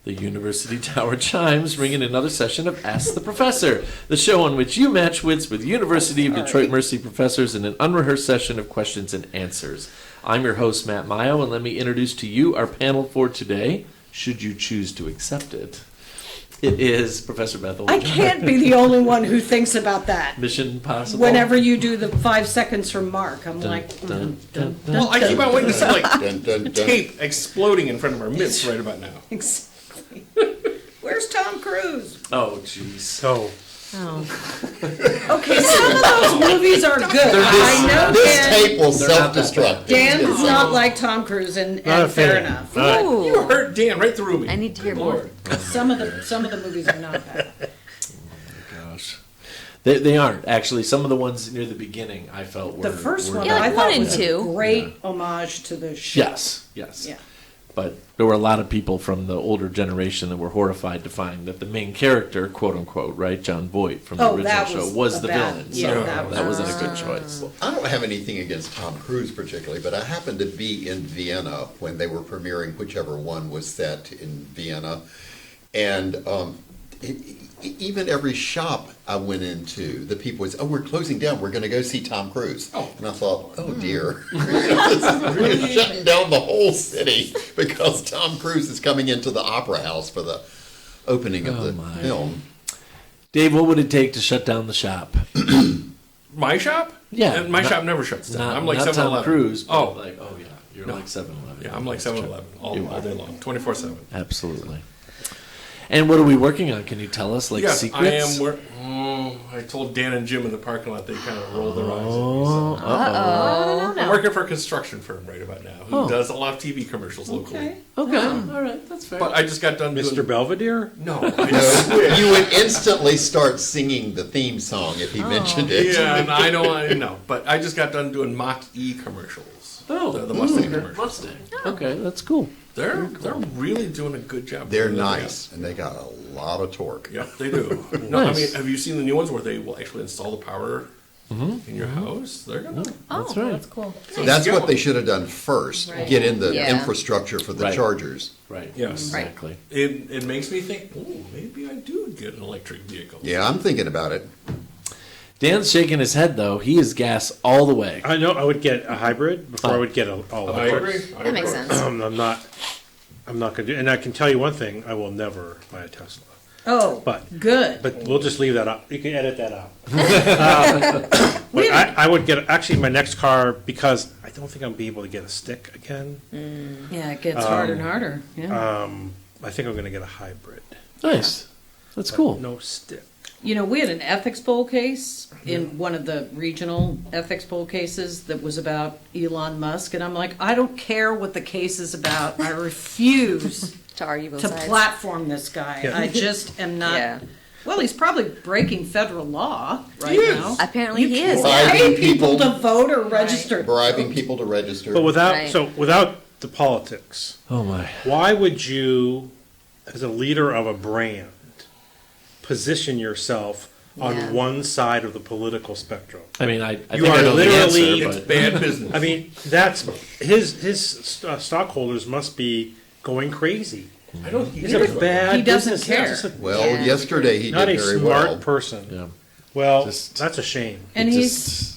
The University Tower chimes ring in another session of Ask the Professor, the show on which you match wits with University of Detroit Mercy professors in an unrehearsed session of questions and answers. I'm your host, Matt Maggio, and let me introduce to you our panel for today, should you choose to accept it. It is Professor Beth Oljar. I can't be the only one who thinks about that. Mission Possible. Whenever you do the 5 seconds from Mark, I'm like, Well, I keep on waiting to see like tape exploding in front of our midst right about now. Exactly. Where's Tom Cruise? Oh, jeez. Okay, some of those movies are good. I know This tape will self-destruct. Dan does not like Tom Cruise, and fair enough. You hurt Dan right through me. I need to hear Good more. Lord. Some of the movies are not bad. Gosh. They aren't. Actually, some of the ones near the beginning I felt were... The first one Yeah, like I thought 1 and was 2. a great homage to the show. Yes. Yeah. But there were a lot of people from the older generation that were horrified to find that the main character, quote unquote, right, John Voight from the original that show, was was a the bad- villain. yeah, So that that was- wasn't a good choice. I don't have anything against Tom Cruise particularly, but I happened to be in Vienna when they were premiering whichever one was set in Vienna. And even every shop I went into, the people would say, we're closing down, we're going to go see Tom Cruise. Oh. And I thought, oh dear, we're shutting down the whole city because Tom Cruise is coming into the Opera House for the opening of the film. Dave, what would it take to shut down the shop? My shop? Yeah. And my shop never shuts down. I'm like not 7-Eleven. Tom Cruise, but Oh. like, oh yeah, you're No. like 7-Eleven. Yeah, I'm like 7-Eleven all day long, 24/7. Absolutely. And what are we working on? Can you tell us, like, Yes, secrets? I am. I told Dan and Jim in the parking lot. They kind of rolled their eyes at me. Oh, So. Uh-oh. I'm working for a construction firm right about now who does a lot of TV commercials locally. Okay. all right, that's fair. But I just got done Mr. doing... Belvedere? No, I just switched. You would instantly start singing the theme song if he mentioned it. Yeah, and I know. But I just got done doing Mach-E commercials. The Mustang commercials. Mustang. Okay, that's cool. They're really doing a good job. They're doing that. nice, and they got a lot of torque. Yeah, they do. No, Nice. I mean, have you seen the new ones where they will actually install the power in your house? They're gonna. That's right. That's cool. That's what they should have done first, Right. get in the Yeah. infrastructure for the Right. chargers. Right. Yes. Exactly. It makes me think. Oh, maybe I do get an electric vehicle. Yeah, I'm thinking about it. Dan's shaking his head, though. He is gas all the way. I know I would get a hybrid before I would get a all I electric. agree. That makes sense. I'm not going to do, and I can tell you one thing: I will never buy a Tesla. Oh, But good. but we'll just leave that up. You can edit that out. But I would get actually my next car because I don't think I'll be able to get a stick again. Yeah, it gets harder and harder. Yeah. I think I'm going to get a hybrid. Nice. That's cool. No stick. You know, we had an ethics poll case in one of the regional ethics poll cases that was about Elon Musk, and I'm like, I don't care what the case is about. I refuse To argue both to sides. platform this guy. Yeah. I just am not. Yeah. Well, he's probably breaking federal law right He is. now. Apparently You he can't is. Bribing pay people people. to vote or register. Bribing people to register. But without Right. without the politics, Oh, my. why would you, as a leader of a brand, position yourself on Yeah. one side of the political spectrum? I mean, I You think I are know the literally- answer, It's but bad business. I mean, that's his stockholders must be going crazy. I don't. He's a bad He doesn't business, care. just a- Well, Yeah. yesterday he not did a very smart well. person. yeah. Well, Just- that's a shame. And It he's just-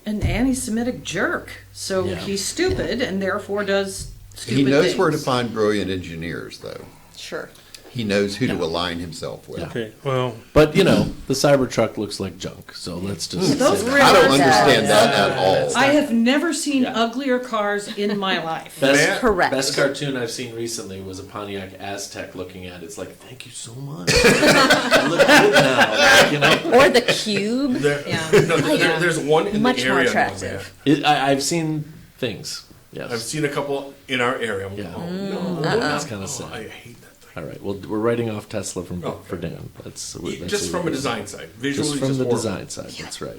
an anti-Semitic jerk. So Yeah. he's stupid and therefore does stupid He knows things. where to find brilliant engineers, though. Sure. He knows who to align himself with. Yeah. Okay, well, But, you know, the Cybertruck looks like junk, so let's just... Those say that. really I don't Does. understand that at all. I have never seen Yeah. uglier cars in my life. Best, Correct. Best cartoon I've seen recently was a Pontiac Aztec looking at it. It's like, thank you so much. I look good now. You know? Or the cube. There's one in Much the more area. attractive. I've seen things. Yes. I've seen a couple in our area. I'm Yeah. oh no, That's kind of oh, sad. I hate that thing. All right. Well, we're writing off Tesla from Oh, for Dan. That's Just from a design side, visually, Just from the horrible. design side. That's right.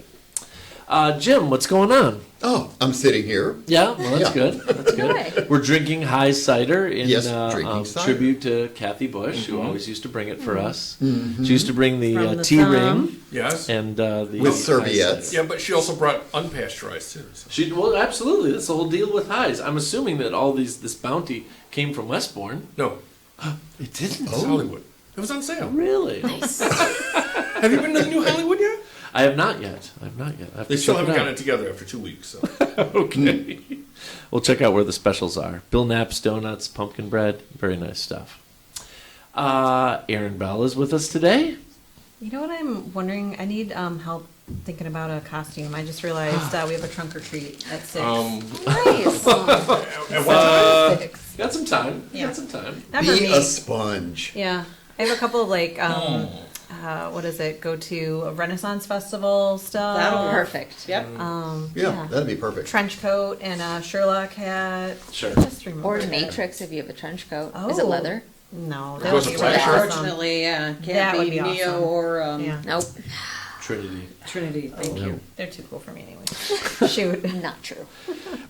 Jim, what's going on? Oh, I'm sitting here. Yeah, well, that's Yeah. good. That's Way. good. We're drinking high cider in Yes, drinking cider. tribute to Kathy Bush, who always used to bring it for us. She used to bring the, From the tea thumb. ring Yes. and the With high serviettes. cider. Yeah, but she also brought unpasteurized too. So. She well, absolutely. That's the whole deal with highs. I'm assuming that all this bounty came from Westbourne. No, It didn't. It's Hollywood. It was on sale. Really? Nice. Have you been to the new Hollywood yet? I have not yet. I have They to still check haven't it out. gotten it together after 2 weeks. So. Okay. We'll check out where the specials are. Bill Knapp's Donuts, pumpkin bread, very nice stuff. Erin Bell is with us today. You know what I'm wondering? I need help thinking about a costume. I just realized we have a trunk or treat at 6. Nice. At what time? 6. Got some time. Yeah. Got some time. Not for Be me. a sponge. Yeah. I have a couple of like, what is it? Go to a Renaissance festival stuff. That'll work. Perfect. Yep. Yeah, that'd be perfect. Trench coat and a Sherlock hat. Sure. Just remember Or that. Matrix if you have a trench coat. Is it Oh. leather? No, Goes that would with be flash really shorts? awesome. Unfortunately, yeah, That can't would be be Neo awesome. or Yeah. Nope. Trinity. Trinity. Thank Yeah. you. They're too cool for me anyway. Shoot. Not true.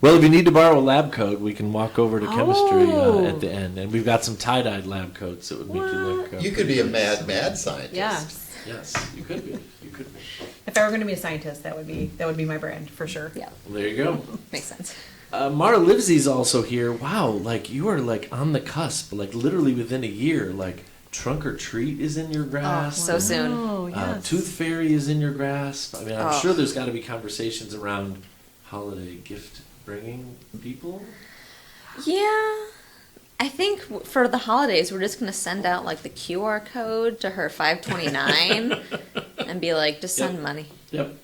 Well, if you need to borrow a lab coat, we can walk over to chemistry Oh. at the end. And we've got some tie-dyed lab coats that would make you look... You could be a mad scientist. Yes. Yes, you could be. You could be. If I were going to be a scientist, that would be my brand for sure. Yeah. Well, there you go. Makes sense. Mara Livezey's also here. Wow, like you are like on the cusp, like literally within a year. Like Trunk or Treat is in your grasp. So soon. Oh, yes. Tooth Fairy is in your grasp. I mean, I'm Oh. sure there's got to be conversations around holiday gift bringing people. Yeah. I think for the holidays, we're just going to send out like the QR code to her 529 and be like, just send Yep. money. Yep.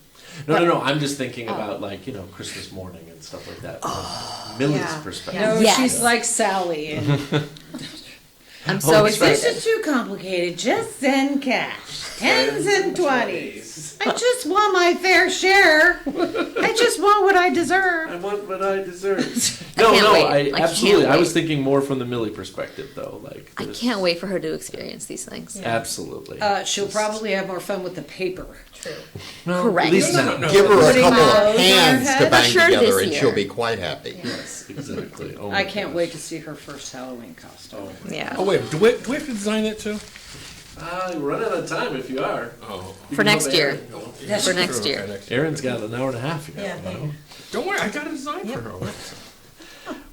No. I'm just thinking about like Christmas morning and stuff like that from Millie's Yeah. perspective. No, Yes. she's like Sally. And I'm Oh, so that's excited. right. this is too complicated. Just send cash. 10s and 20s. I just want my fair share. I just want what I deserve. I want what I deserve. I can't wait. I absolutely. can't I was wait. thinking more from the Millie perspective, though. Like, I there's- can't wait for her to experience these things. Absolutely. She'll probably have more fun with the paper. True. No, Correct. At least No, not. no, no. Give her a Putting couple those of on hands her to head? bang Sure, together this and year. she'll be quite happy. Yes, exactly. Oh my I can't gosh. wait to see her first Halloween costume. Yeah. Oh, wait. Do we have to design it too? Run out of time if you are. Oh. You For can next help year. Erin. For next Okay, year. next year. Erin's got an hour and a half. Yeah, thank you. Don't worry. I got a design for her.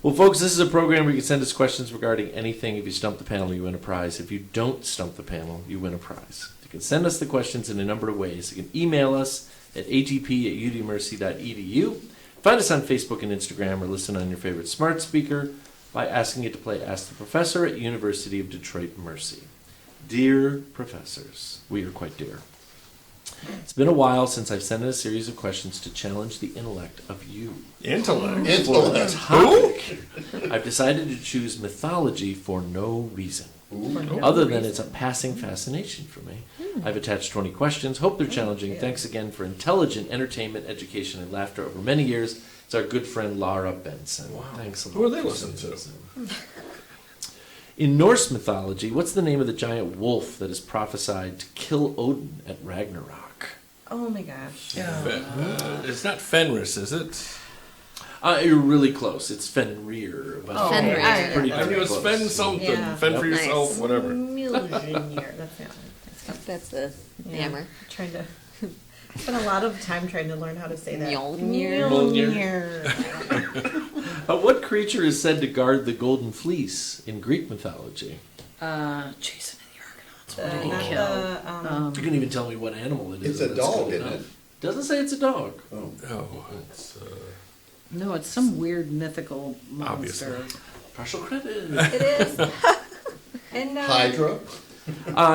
Well, folks, this is a program where you can send us questions regarding anything. If you stump the panel, you win a prize. If you don't stump the panel, you win a prize. You can send us the questions in a number of ways. You can email us at atp@udmercy.edu. Find us on Facebook and Instagram, or listen on your favorite smart speaker by asking it to play Ask the Professor at University of Detroit Mercy. Dear professors, we are quite dear. It's been a while since I've sent in a series of questions to challenge the intellect of you. Intellect. For the Intellect. topic, I've decided to choose mythology for no reason, other than it's a passing fascination for me. I've attached 20 questions. Hope they're challenging. Thanks again for intelligent entertainment, education, and laughter over many years. It's our good friend Laura Benson. Wow. Thanks a lot. Who are they listening to? In Norse mythology, what's the name of the giant wolf that is prophesied to kill Odin at Ragnarok? Oh my gosh. It's not Fenris, is it? You're really close. It's Fenrir. But Oh, Fenrir. it's pretty I darn knew it was close. Fen something. Yeah. Fen for Yep. yourself, Nice. whatever. Mjolnir. That's the hammer. Trying to spent a lot of time trying to learn how to say that. Mjolnir. Mjolnir. What creature is said to guard the golden fleece in Greek mythology? Jason and the Argonauts. What did he Not kill? the, You can even tell me what animal it is. It's a and that's dog, good isn't enough. it? Doesn't say it's a dog. Oh, it's No, it's some weird mythical Obviously. monster. Partial credit. it is. And Hydra.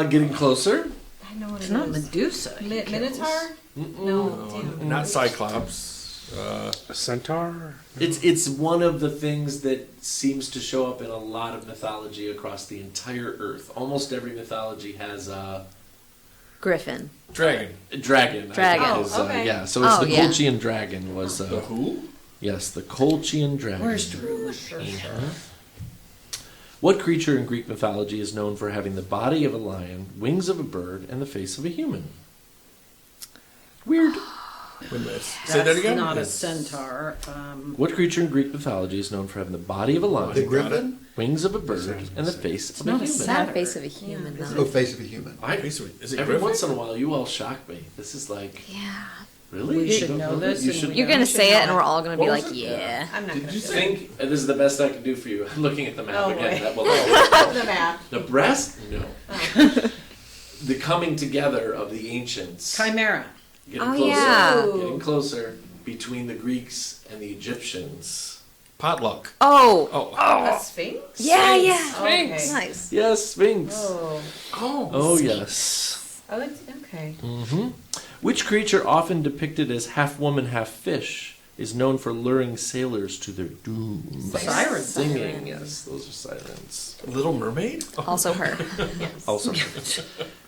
Getting closer. I know what It's it not is. Medusa. he kills. Minotaur? No. Damn. not Cyclops. A centaur? It's one of the things that seems to show up in a lot of mythology across the entire Earth. Almost every mythology has a Griffin. Dragon. dragon. I Dragon. think is, Oh, okay. yeah, so it's Oh, the yeah. Colchian dragon was. The who? Yes, the Colchian dragon. Where's Drew? What creature in Greek mythology is known for having the body of a lion, wings of a bird, and the face of a human? Weird. Wait a minute. Say That's that again? not a Yes. centaur. What creature in Greek mythology is known for having the body of a The lion, griffin? wings of a bird, and the face of a not a human? satyr. Not face of a human, Oh, though. face of a human. I, Is it every Griffin? once in a while, you all shock me. This is like, Yeah. Really? We You should don't know that? this You and should. we You're gonna say it, and we're all gonna be What like, was it? yeah. I'm not Did gonna you say think? And this is the best I can do for you. I'm looking at the map Oh, again. boy. That will the map. the breast? No. The coming together of the ancients. Chimera. Getting Oh, closer. yeah. Getting closer between the Greeks and the Egyptians. Potluck. Oh. Oh. A sphinx? Yeah, yeah. Okay. Nice. Yes, Sphinx. Oh. Oh, yes. Oh, it's okay. Hmm. Which creature, often depicted as half woman, half fish, is known for luring sailors to their doom? Sirens. Singing, yes, those are sirens. Little Mermaid? Also her. Also,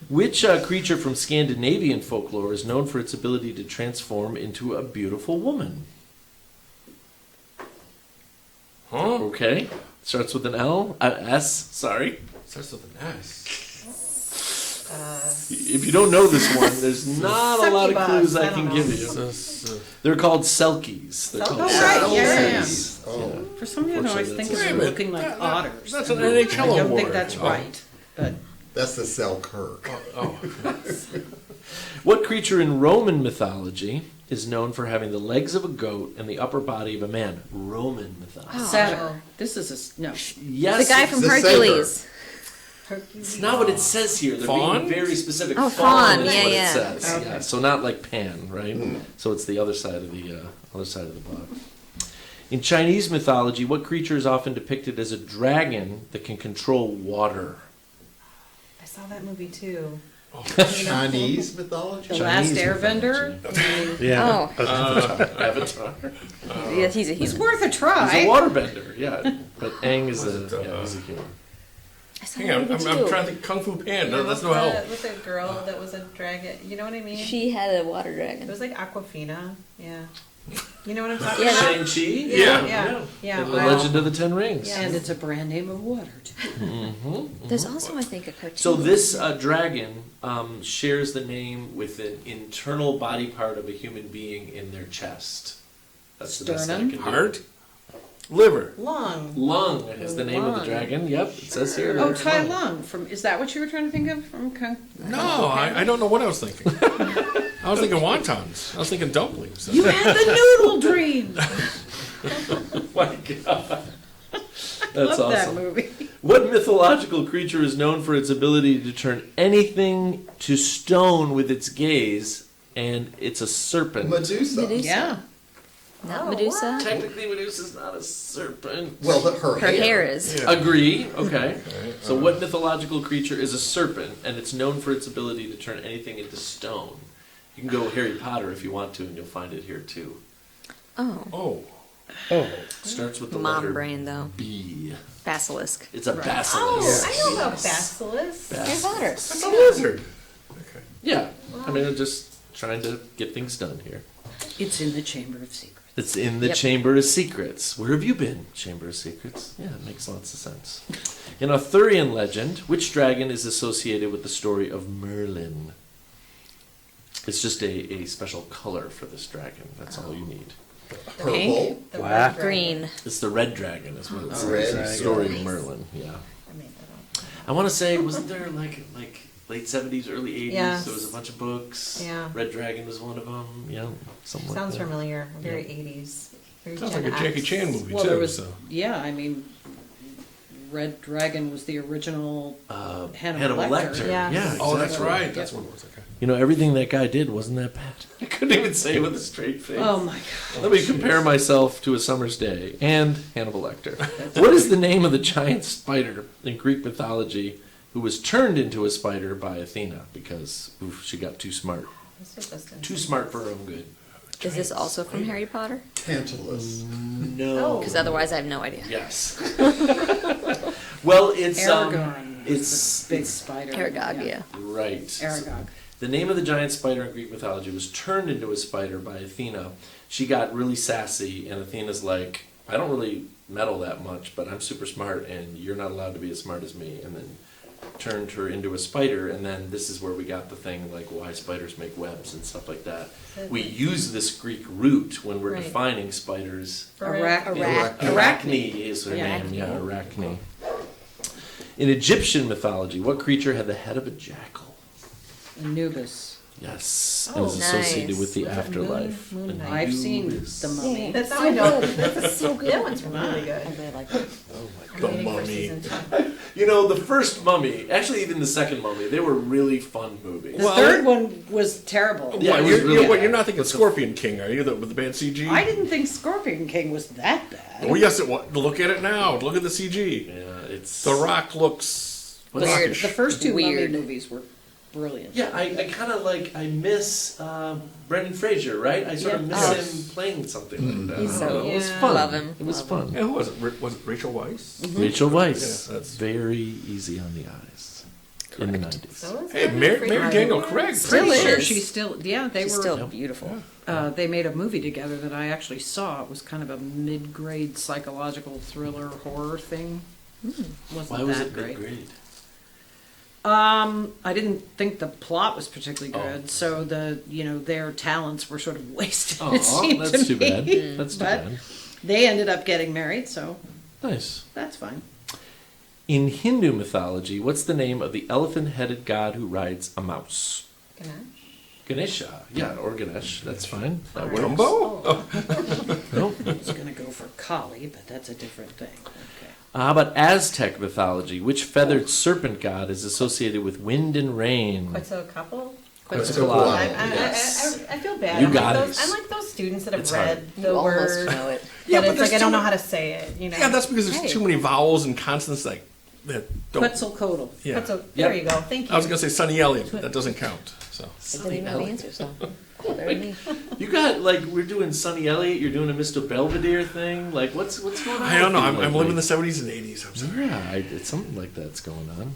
which creature from Scandinavian folklore is known for its ability to transform into a beautiful woman? Huh? Okay, starts with an L, S. Sorry. Starts with an S. If you don't know this one, there's not a lot of Succubus, clues I I can don't give know. you. They're called selkies. They're called Oh, right, yeah. selkies. Oh. For some reason, I always Unfortunately, think of that's them a- looking like otters. That's an I NHL don't award. think that's Oh. right, but That's the Selkirk. Oh. What creature in Roman mythology is known for having the legs of a goat and the upper body of a man? Roman mythology. Saturn. This is a no. Yes. The guy from the Hercules. It's not what it says here. They're Fawn? being very specific. Oh, fawn. is Yeah, what yeah. it says. Okay. Yeah. So not like pan, right? So it's the other side of the book. In Chinese mythology, what creature is often depicted as a dragon that can control water? I saw that movie too. Chinese mythology? The Chinese Last Airbender. Yeah. Oh. Avatar. Yeah, he's a It's human. worth a He's a try. waterbender, yeah. But Aang is Was it, he's a human. I saw Hang on, that I'm movie too. trying to think Kung Fu Panda. Yeah, That's no help. With a girl that was a dragon. You know what I mean? She had a water It dragon. was like Aquafina. Yeah. You know what I'm talking Yeah. about? Shang-Chi? Yeah. And the Wow. Legend of the Ten Rings. Yeah. And it's a brand name of water, too. There's also, I think, a cartoon. So this dragon shares the name with an internal body part of a human being in their chest. That's the best I Sternum? can do. Heart? Liver. Lung. Lung is the name of the Lung. dragon. Yep, it says here. Oh, there's Tai lung. Lung. Is that what you were trying to think of from Kung? No, I don't know what I was thinking. I was thinking wontons. I was thinking dumplings. You had the noodle dream. My God. That's Love that awesome. movie. What mythological creature is known for its ability to turn anything to stone with its gaze, and it's a serpent? Medusa. Medusa. Yeah. Not Oh, Medusa. what? Technically, Medusa's not a serpent. Well, her Her hair is. Yeah. Agree. Okay. So, what mythological creature is a serpent, and it's known for its ability to turn anything into stone? You can go Harry Potter if you want to, and you'll find it here too. Oh. Oh. It starts with the Mom letter brain, though. B. Basilisk. It's a Right. basilisk. Oh, I know about Yes. basilisk. Harry Potter. That's a lizard. Okay. Yeah. I mean, I'm just trying to get things done here. It's in the Chamber of Secrets. It's in the Yep. Chamber of Secrets. Where have you been, Chamber of Secrets? Yeah, it makes lots of sense. In Arthurian legend, which dragon is associated with the story of Merlin? It's just a special color for this dragon. That's all you need. Purple. The Black. red dragon. Green. It's the red dragon, is what it says. Red The dragon. story of Nice. Merlin, yeah. I made that up. I want to say, wasn't there like late 70s, early 80s? Yes. There was a bunch of books. Yeah. Red Dragon was one of them. Yeah, something Sounds like that. familiar. Very Yeah. 80s. Very Sounds Gen like a Jackie X. Chan movie, Well, too. there was, So. yeah, I mean, Red Dragon was the original Hannibal Lecter. Yes. Yeah, Oh, that's exactly. right. That's what it was. Okay. You know, everything that guy did wasn't that bad. I couldn't even say it with a straight face. Oh my God. Let me compare myself to A Summer's Day and Hannibal Lecter. What is the name of the giant spider in Greek mythology who was turned into a spider by Athena because she got too smart? This was just in- Too smart for her own good. Is this also from Harry Potter? Tantalus. No. Because otherwise I have no idea. Yes. Well, it's Aragorn. it's Big spider. Aragog, yeah. right. Aragog. The name of the giant spider in Greek mythology was turned into a spider by Athena. She got really sassy, and Athena's like, I don't really meddle that much, but I'm super smart, and you're not allowed to be as smart as me. And then turned her into a spider, and then this is where we got the thing like why spiders make webs and stuff like that. We use this Greek root when we're Right. defining spiders. Arachne is her Yeah. name, yeah, Arachne. In Egyptian mythology, what creature had the head of a jackal? Anubis. Yes, Oh, it is associated nice. with the Was it afterlife. Moon And Knight? I've you seen is- The Mummy. That's how I know. That's so good. That one's really good. I really like it. I'm The waiting for Mummy. season 2. You know, the first Mummy, actually even the second Mummy, they were really fun movies. The Well, third one was terrible. Yeah, it What, was you're, really what, bad. you're not thinking Scorpion King, are you? With the bad CG? I didn't think Scorpion King was that bad. Oh yes, it was. Look at it now. Look at the CG. Yeah, it's... The Rock looks The, rockish. the first two Weird. Mummy movies were brilliant. Yeah, I kind of like, I miss Brendan Fraser, right? I sort of miss Oh. him playing something like that. He's I don't know, so- it was Yeah. fun. Love him. It was Love fun. Yeah, who was it? Was it Rachel Weisz? Rachel Weisz, Yeah, that's- very easy on the eyes in the 90s. So is Hey, Brendan Mary Fraser. Daniel Craig. Still Pretty sure is. she's still. Yeah, they She's were. still beautiful. They made a movie together that I actually saw. It was kind of a mid-grade psychological thriller horror thing. Wasn't Why was that it great? great? I didn't think the plot was particularly Oh. good, so their talents were sort of wasted. Oh, it seemed that's to too me. bad. That's too But bad. they ended up getting married, so Nice. that's fine. In Hindu mythology, what's the name of the elephant-headed god who rides a mouse? Ganesh? Ganesha. Yeah, or Ganesh. That's fine. That works. Dumbo? Oh. No. I was going to go for Kali, but that's a different thing. Okay. How about Aztec mythology? Which feathered serpent god is associated with wind and rain? Quetzalcoatl? Quetzalcoatl. I feel bad. You I'm got like it. those, I'm like those students that have It's read hard. the You almost word, know it. Yeah, but but it's there's like I don't too know how to say it. You know. Yeah, that's because there's Hey. too many vowels and consonants that don't. Quetzalcoatl. Yeah. There you go. Thank you. I was gonna say Sunny Elliott, but that doesn't count. So. I didn't even know the answer, so better than me. You got like we're doing Sunny Elliott. You're doing a Mr. Belvedere thing. Like what's going on? I don't know. with you I'm living lately? the 70s and 80s. I'm sorry. Yeah, it's something like that's going on.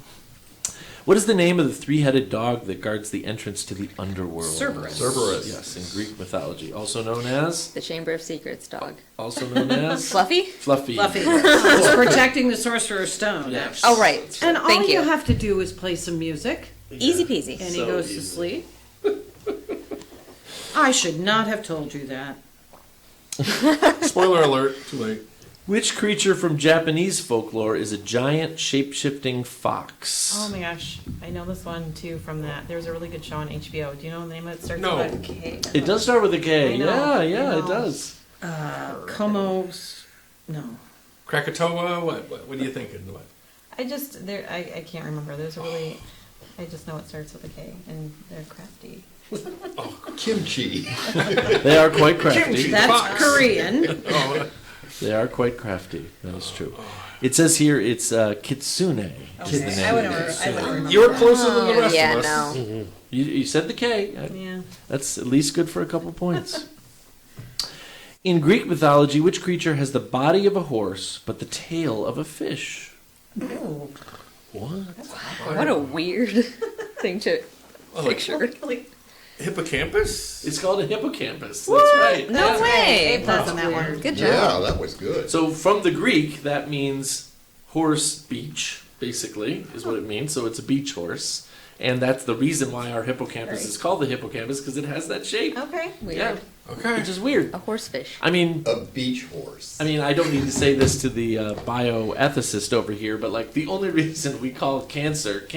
What is the name of the three-headed dog that guards the entrance to the underworld? Cerberus. Cerberus. Yes, in Greek mythology, also known as The Chamber of Secrets dog. also known as Fluffy? Fluffy. Fluffy. It's protecting the Sorcerer's Stone. Yes. Oh, right. And all Thank you you. have to do is play some music, Easy peasy. and he So goes to easy. sleep. I should not have told you that. Spoiler alert. Too late. Which creature from Japanese folklore is a giant shape-shifting fox? Oh my gosh, I know this one too from that. There's a really good show on HBO. Do you know the name of it? Starts No. with a K. It does start with a K. I know, Yeah, I yeah, it know. does. Komos. No. Krakatoa. What are you thinking? What? I can't remember. There's a really, I just know it starts with a K, and they're crafty. Kimchi. They are quite crafty. Kimchi. That's Fox. Korean. Oh, They are quite crafty. That is true. It says here it's kitsune. Is the Okay, name I of would it. never remember. you were closer than the rest Yeah, of us. no. You said the K. Yeah. That's at least good for a couple points. In Greek mythology, which creature has the body of a horse but the tail of a fish? Ooh. What? What a weird thing to Oh, like picture. hippocampus? It's called a hippocampus. That's right. No Yeah. way. A+ on that one. Good job. Yeah, that was good. So from the Greek, that means horse beach, basically, is what it means. So it's a beach horse. And that's the reason why our hippocampus is called the hippocampus, because it has that shape. Okay. Weird. Yeah, Okay. which is weird. A horsefish. I mean, A beach horse. I don't need to say this to the bioethicist over here, but like the only reason we call cancer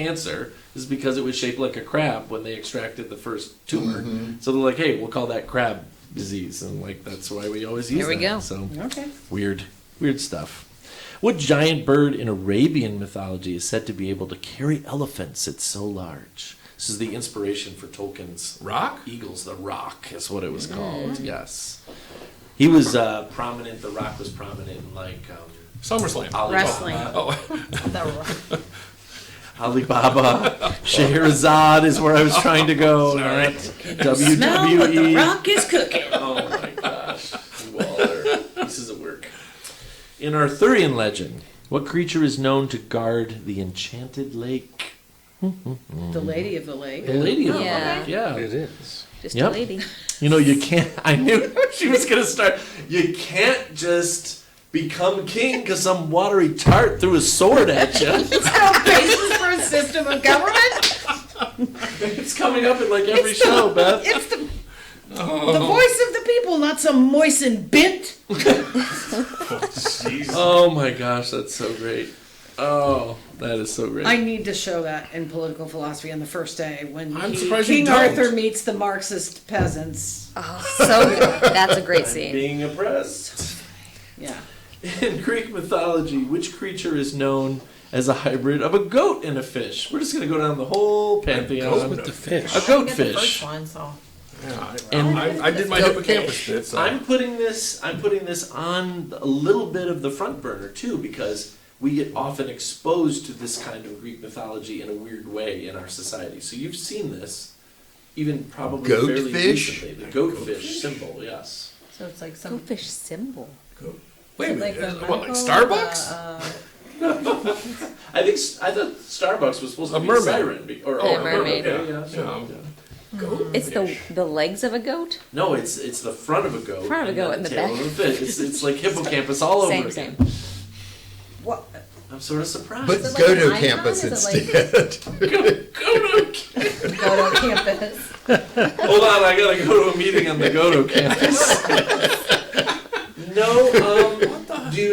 is because it was shaped like a crab when they extracted the first tumor. So they're like, hey, we'll call that crab disease, and like that's why we always use There we that. go. So Okay. weird stuff. What giant bird in Arabian mythology is said to be able to carry elephants? It's so large. This is the inspiration for Tolkien's Rock? Eagles. The Rock is what it was called. Yes, he was prominent. The Rock was prominent in like SummerSlam. Alibaba. Wrestling. Oh, Alibaba, Scheherazade is where I was trying to go. Sorry. Smell what the WWE. rock is cooking. Oh my gosh, you all are pieces of work. In Arthurian legend, what creature is known to guard the enchanted lake? The Lady of the Lake. The Lady of the Yeah. Lake. Yeah. It is. Just Yep. a lady. You know, you can't. I knew she was going to start. You can't just become king because some watery tart threw a sword at you. Is that a basis for a system of government? It's coming up in like every show, Beth. It's the voice of the people, not some moistened bint. Oh my gosh, that's so great. Oh, that is so great. I need to show that in political philosophy on the first day when I'm surprised you King don't. Arthur meets the Marxist peasants. Oh, so good. That's a great scene. Being oppressed. Yeah. In Greek mythology, which creature is known as a hybrid of a goat and a fish? We're just going to go down the whole pantheon. goat With the fish. A I goat get the first fish. one, so. Yeah, And I did my hippocampus bit. So. I'm putting this on a little bit of the front burner too, because we get often exposed to this kind of Greek mythology in a weird way in our society. So you've seen this, even probably fairly Goatfish? recently. The goatfish symbol, yes. So it's like some. Goatfish symbol. Wait a like minute. the What, like medical, Starbucks? I thought Starbucks was supposed to A be mermaid. a siren, or A mermaid. Okay, yeah, sure, Yeah. yeah. It's the legs of a goat. No, it's the front of a goat. Front of a goat and the tail back. of a fish. It's like hippocampus all over Same, again. same. What? I'm sort of surprised. But Is it like an go to icon? campus Is it instead. Go to campus. Hold on, I gotta go to a meeting on the Goto campus.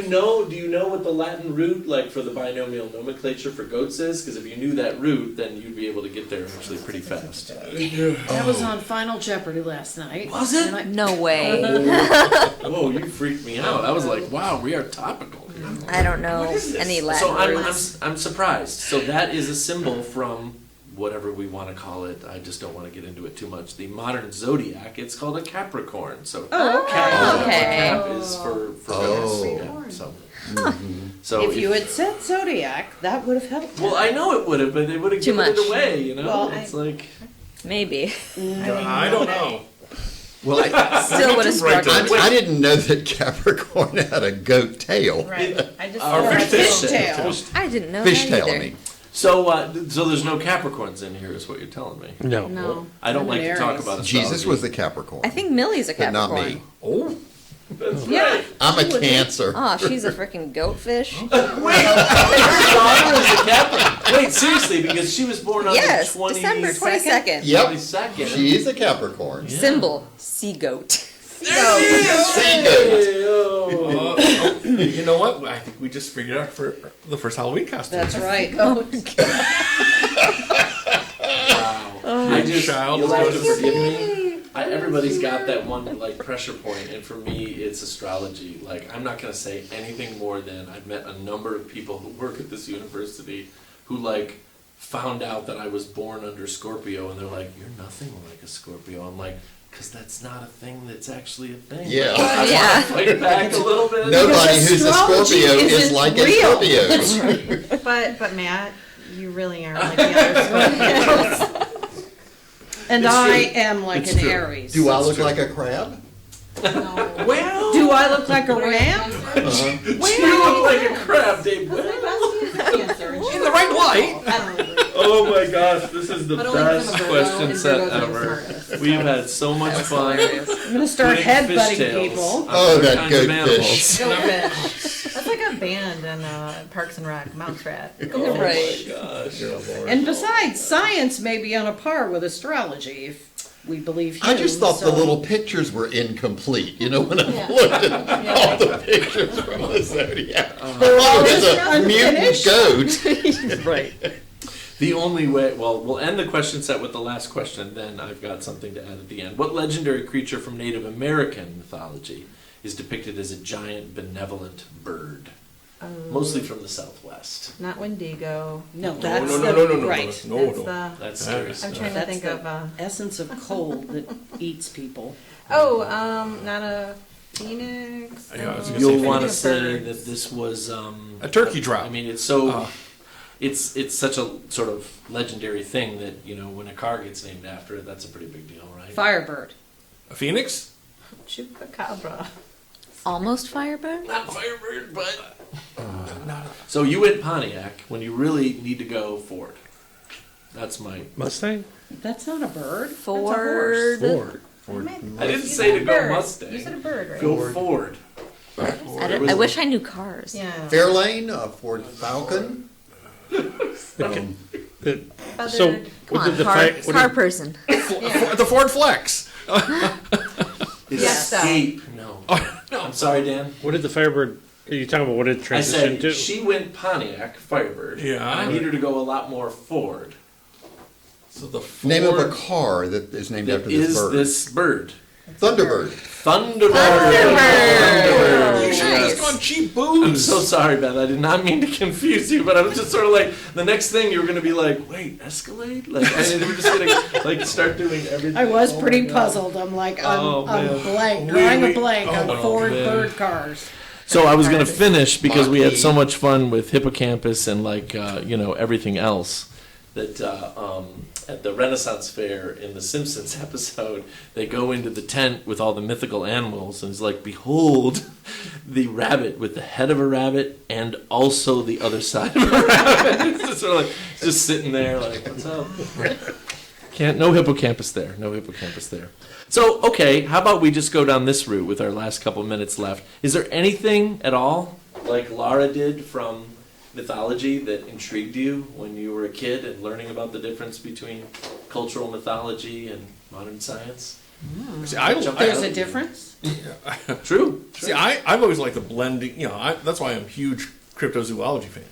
No, do you know what the Latin root like for the binomial nomenclature for goats is? Because if you knew that root, then you'd be able to get there actually pretty fast. That was on Final Jeopardy last night. Was it? And I- No way. Whoa, you freaked me out. I was like, wow, we are topical. I don't know any Latin So roots. I'm surprised. So that is a symbol from whatever we want to call it. I just don't want to get into it too much. The modern zodiac, it's called a Capricorn. So Oh, Cap, okay. Cap is for goats. Yeah, so if you had said zodiac, that would have helped. well, I know it would have, but it would have Too given much. it away. You know, Well, it's like Maybe. I don't know. Well, Still would have Right struggled. I didn't know that Capricorn had a goat tail. Right. I just. Or Or a fish fishtail. I didn't know Fish that tail, either. I mean. so. So there's no Capricorns in here, is what you're telling me. No. No. I don't I'm like an to talk Aries. about astrology. Jesus was a Capricorn. I think Millie's a but not Capricorn. me. Oh, That's Yeah. right. I'm a Cancer. Oh, she's a freaking goatfish. Wait, her daughter is a Capricorn. Wait, seriously, because she was born on Yes, the 20 December 22nd. Yep. 22nd. She is a Capricorn. Symbol, sea goat. Hey, oh. you know what? I think we just figured out for the first Halloween costume. That's right. Wow. I just, Child you'll is have going to to forgive me. Everybody's got that one like pressure point, and for me, it's astrology. Like, I'm not gonna say anything more than I've met a number of people who work at this university who like found out that I was born under Scorpio, and they're like, "You're nothing like a Scorpio." I'm like, "Cause that's not a thing. That's actually a thing." Yeah. Like, I Yeah. want to fight back a little bit. Nobody who's a astrology Scorpio is isn't like real. a Scorpio. But Matt, you really aren't like the other Scorpios. And It's I true. am like It's an true. Aries. Do I That's look true. like a crab? Well, Do I look like a ram? you look like a crab, Dave. Well. In the right light. Oh my gosh, this is the But only from best a Virgo, question and set Virgos are the ever. smartest. We've had so much fun. I'm gonna start putting headbutting fishtails people. on Oh, other that kinds of good animals. fish. That's like a band in Parks and Rec, Mouse Rat. Oh Right. my gosh. And besides, science may be on a par with astrology if we believe I just thought so- the little pictures were incomplete. You know, when I looked at all the pictures from the zodiac, They're all it was a unfinished. mutant goat. Right. The only way, well, we'll end the question set with the last question, then I've got something to add at the end. What legendary creature from Native American mythology is depicted as a giant benevolent bird? Mostly from the Southwest. Not Wendigo. No, that's no, the no, no, no, right no, That's no. the. That's scary I'm stuff. trying to That's think the of. essence of cold that eats people. Not a phoenix. Yeah, I was gonna You'll say want to Phoenix say bird. that this was A turkey drop. I mean, it's so Uh. it's such a sort of legendary thing that when a car gets named after it, that's a pretty big deal, right? Firebird. A phoenix? Chupacabra. Almost Firebird? Not Firebird, but so you went Pontiac when you really need to go Ford. That's my. Mustang? That's not a bird. Ford. Ford. I didn't say to go Mustang. You said a bird, right? Go Ford. I wish I knew cars. Yeah. Fairlane, a Ford Falcon. So, Come what on, did the car, fi- what car did- person. The Ford Flex. Yes, Escape. No. I'm sorry, Dan. what did the Firebird Are you talking about what it I transitioned said to? she went Pontiac Firebird. Yeah. And I need her to go a lot more Ford. So the Name of a Ford- car that is named That after this is bird. this bird. Thunderbird. Thunderbird. You should have just gone cheap booze. I'm so sorry, Beth. I did not mean to confuse you, but I was just sort of like, the next thing you were going to be like, wait, Escalade? Like, we're just going to like start doing everything. I was Oh pretty my God. puzzled. I'm like, Oh, I'm man. blank, drawing a Wait. blank on Oh, Ford man. bird cars. So I was going to finish because we had Mach-E. so much fun with Hippocampus and like, everything else that at the Renaissance Fair in the Simpsons episode, they go into the tent with all the mythical animals and it's like, behold the rabbit with the head of a rabbit and also the other side of a rabbit. It's just sort of like, just sitting there like, what's up? No hippocampus there. No hippocampus there. So, okay, how about we just go down this route with our last couple minutes left? Is there anything at all, like Laura did from mythology, that intrigued you when you were a kid and learning about the difference between cultural mythology and modern science? See, There's a difference? True. See, I've always liked the blending. That's why I'm a huge cryptozoology fan.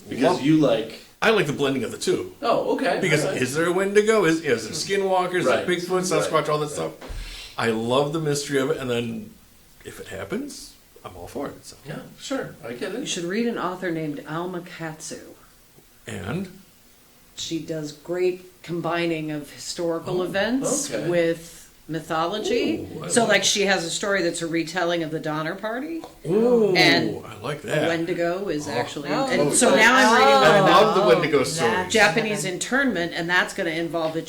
Because you like... I like the blending of the two. Oh, okay. Because all right. is there a Wendigo? Is there skinwalkers? Right. Is there Bigfoot, Sasquatch, Right. all that stuff? I love the mystery of it, and then if it happens, I'm all for it. So. Yeah, sure. I get You it. should read an author named Alma Katsu. And She does great combining of historical events okay. with mythology. Ooh, I So, like- like, she has a story that's a retelling of the Donner Party. ooh, And I like The that. Wendigo is actually. Oh. And so now I'm reading I one love about the Wendigo stories. Japanese internment, and that's going to involve a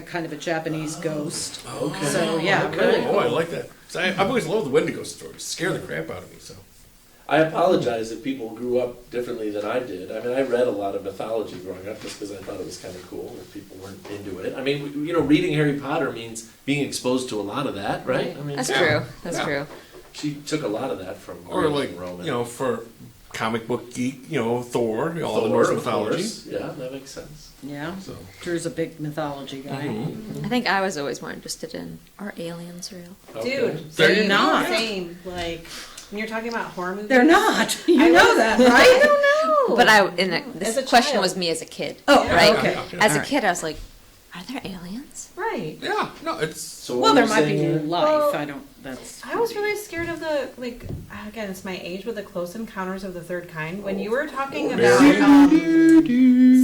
kind of a Japanese ghost. Okay. So, yeah, Okay. really Oh, I cool. like that. So I've always loved the Wendigo stories. Scare the crap out of me. So I apologize if people grew up differently than I did. I mean, I read a lot of mythology growing up just because I thought it was kind of cool if people weren't into it. I mean, reading Harry Potter means being exposed to a lot of that, right? I mean, That's Yeah. true. That's Yeah. true. she took a lot of that from or Greek like and Roman. for comic book geek, Thor, all the Thor, Norse of mythology. course. Yeah, that makes sense. Yeah. So Drew's a big mythology guy. Mm-hmm. I think I was always more interested in, are aliens real? Okay. Dude, They're same, not. Same. Like, when you're talking about horror movies. They're not. You I know was- that, I right? don't know. But As this a question child. was me as a kid. Oh, right? okay. As All a right. kid, I was like, are there aliens? Right. yeah, no, it's So what Well, were there you might be saying there? life. Well, I don't. That's. I was really scared of the, like, again, it's my age with the Close Encounters of the Third Kind. When you were talking about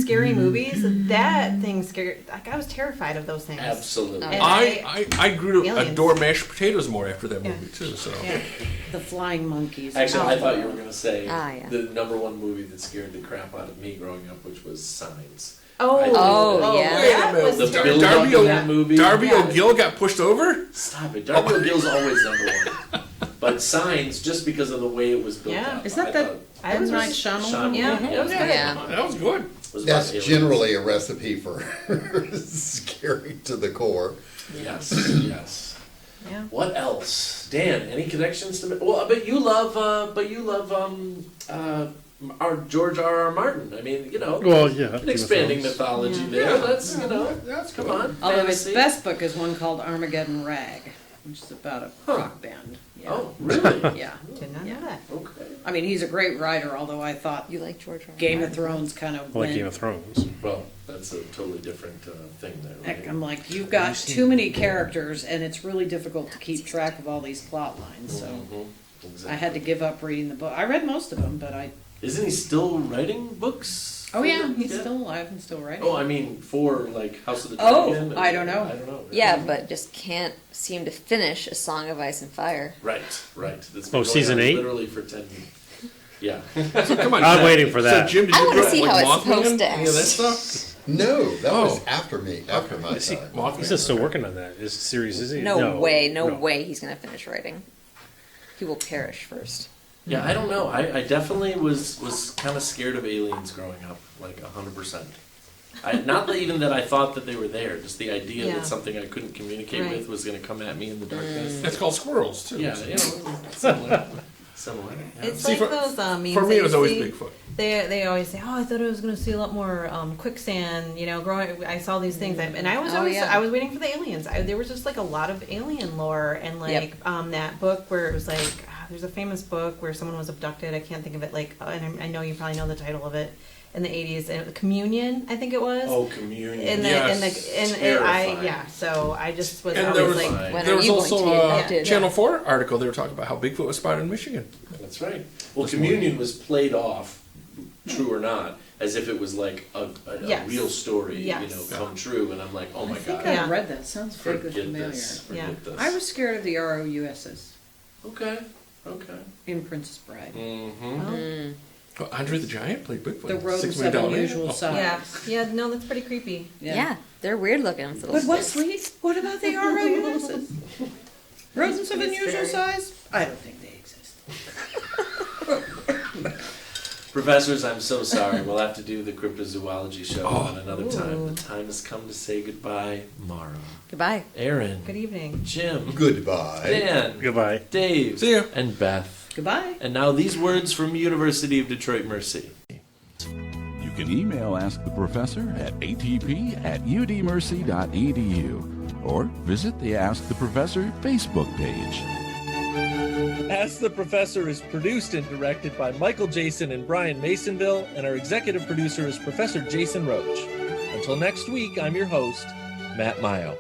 scary movies, that thing scared, like, I was terrified of those things. Absolutely. Oh. And I grew to Aliens. adore mashed potatoes more after that Yeah. movie too. So Yeah. The flying monkeys. Actually, I Oh. thought you were going to say Yeah. the number one movie that scared the crap out of me growing up, which was Signs. Oh, Oh, yeah. Wait a that minute. was The Dar- build terrible. up Darby in O- that movie. Darby Yeah. O'Gill got pushed over. Stop it. Darby O'Gill's always number one. But Signs, just because of the way it was built Yeah. up. Is that I that thought I was M. Night really- Shyamalan? Shyamalan, Yeah, that was good. Yeah. That was good. was about That's aliens. generally a recipe for scary to the core. Yes, yes. Yeah. What else? Dan, any connections to... Well, but you love our George R.R. Martin. I mean, Well, yeah. an expanding mythology there. That's, That's come good. on. Although his fantasy. best book is one called Armageddon Rag, which is about a rock band. Yeah. Oh, really? Yeah. Did not know that. Okay. I mean, he's a great writer, although I thought You like George R. R. Game of Martin? Thrones kind of I like went. Game of Thrones. Well, that's a totally different thing there. Heck, Right? I'm like, you've got too many characters, and it's really difficult to keep track of all these plot lines. So Mhm, exactly. I had to give up reading the book. I read most of them, but I. Isn't he still writing books? Oh yeah, he's Yeah. still alive and still writing. Oh, I mean, for like House of the Oh, Dragon. I don't know. I don't know. Yeah, but just can't seem to finish A Song of Ice and Fire. Right, right. That's Oh, been going season on 8? Literally for 10 years. Yeah. So come on. I'm Zach. waiting for that. So Jim, did I you wanna grow up see like how it's Mothman? supposed to Any of that end. stuff? No, that was Oh. after my Is he time. Mothman? He's still working on that. Is series, is he? No way he's going to finish writing. He will perish first. Yeah, I don't know. I definitely was kind of scared of aliens growing up, like 100%. Not that even that I thought that they were there, just the idea Yeah. that something I couldn't communicate Right. with was going to come at me in the darkness. That's called squirrels too. Yeah, similar. Similar. Yeah. It's See, like for- those memes. For me, that it was you always see. Bigfoot. They always say, "Oh, I thought I was going to see a lot more quicksand." Growing, I saw these things, and I was Oh, always yeah. I was waiting for the aliens. There was just like a lot of alien lore, and like Yep. that book where it was like there's a famous book where someone was abducted. I can't think of it. And I know you probably know the title of it. In the 80s, and Communion, I think it was. Oh, Communion. So I just was And always there was, like, When there are was you going also to be a abducted? Channel 4 article. They were talking about how Bigfoot was spotted in Michigan. That's right. Well, Communion was played off, true or not, as if it was like a Yes. real story, Yes. come true. And I'm like, oh my I think God, I read that. Sounds vaguely forget familiar. this. Yeah. Forget this. I was scared of the ROUSs Okay. in Princess Bride. Mm-hmm. Well, Andre the Giant played Bigfoot. The in rodents Six have Million Dollar unusual Man. size. no, that's pretty creepy. Yeah, they're weird looking with little But sticks. Wesley, what about the ROUSs? Rodents of unusual Scary. size? I don't think they exist. Professors, I'm so sorry. We'll have to do the cryptozoology show on another time. The time has come to say goodbye. Mara, Goodbye. Erin, Good evening. Jim, Goodbye. Dan, Goodbye. Dave, See ya. and Beth. Goodbye. And now these words from University of Detroit Mercy. You can email Ask the Professor at atp@udmercy.edu or visit the Ask the Professor Facebook page. Ask the Professor is produced and directed by Michael Jason and Brian Masonville, and our executive producer is Professor Jason Roach. Until next week, I'm your host, Matt Maio.